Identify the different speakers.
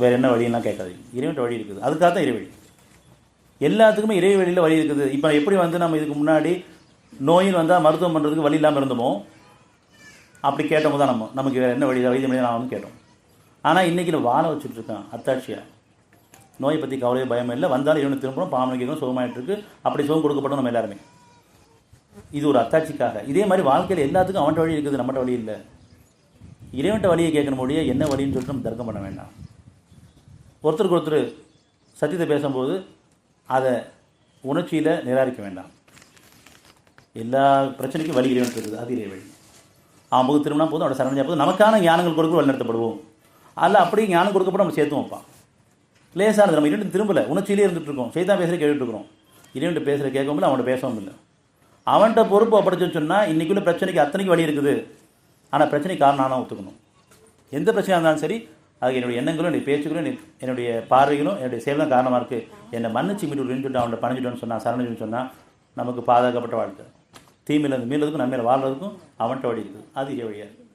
Speaker 1: வேறு என்ன வழியெல்லாம் கேட்காதீங்க. இறைவன்ட்ட வழி இருக்குது, அதுக்காக தான் இறைவழி. எல்லாத்துக்குமே இறைவழியில் வழி இருக்குது. இப்போ எப்படி நம்ம இதுக்கு முன்னாடி நோயின் வந்தால் மருத்துவம் பண்ணுறதுக்கு வழி இல்லாமல் இருந்தோமோ அப்படி கேட்டவங்க தான் நமக்கு வேறு என்ன வழி நான் கேட்டோம். ஆனால் இன்றைக்கி நான் வாழ வச்சுட்ருக்கேன் அத்தாட்சியாக. நோயை பற்றி கவலையோ பயமே இல்லை, வந்தாலும் இவனை திரும்பணும், பாவனை கேட்கணும், சுகமாகிட்டு இருக்குது. அப்படி சுகம் கொடுக்கப்பட்டோம் நம்ம எல்லாருமே. இது ஒரு அத்தாட்சிக்காக. இதே மாதிரி வாழ்க்கையில் எல்லாத்துக்கும் அவன்கிட்ட வழி இருக்குது, நம்மகிட்ட வழி இல்லை. இறைவன்ட்ட வழியை கேட்கணும் முடிய என்ன வழின்னு சொல்லிட்டு நம்ம தர்க்கம் பண்ண வேண்டாம். ஒருத்தருக்கு ஒருத்தர் சத்தியத்தை பேசும்போது அதை உணர்ச்சியில் நிராகரிக்க வேண்டாம். எல்லா பிரச்சனைக்கும் வழி இறைவன் இருக்குது, அது இறை வழி. அவன் போது திரும்பினா போதும், அவட சரணடைஞ்சா போதும், நமக்கான ஞானங்கள் கொடுக்க வழிநடத்தப்படுவோம். அதில் அப்படியே ஞானம் கொடுக்கப்பட நம்ம சேர்த்து வைப்பான். லேசானது. நம்ம இறைவன் திரும்பலை, உணர்ச்சியிலே இருந்துகிட்ருக்கோம். செய்தான் பேசுகிற கேட்டுட்ருக்கிறோம். இறைவன்ட்ட பேசுகிற கேட்கவும் இல்லை, அவன்கிட்ட பேசவும் இல்லை. அவன்கிட்ட பொறுப்பு ஒப்படைச்சுன்னு சொன்னால் இன்றைக்குள்ள பிரச்சனைக்கு அத்தனைக்கு வழி இருக்குது. ஆனால் பிரச்சனைக்கு காரணம் நான் ஒத்துக்கணும். எந்த பிரச்சனையாக இருந்தாலும் சரி, அது என்னுடைய எண்ணங்களும் என்னுடைய பேச்சுகளும் என்னுடைய பார்வைகளும் என்னுடைய செயலும் காரணமாக இருக்குது. என்னை மன்னிச்சு மீட்டு சொல்லிட்டு அவன்கிட்ட பணிஞ்சிட்டோன்னு சொன்னால், சரணன்னு சொன்னால் நமக்கு பாதுகாக்கப்பட்ட வாழ்க்கை. தீமையிலேருந்து மீளதுக்கும் நன்மையில் வாழ்றதுக்கும் அவன்கிட்ட வழி இருக்குது, அது இறை வழியாக இருக்குது.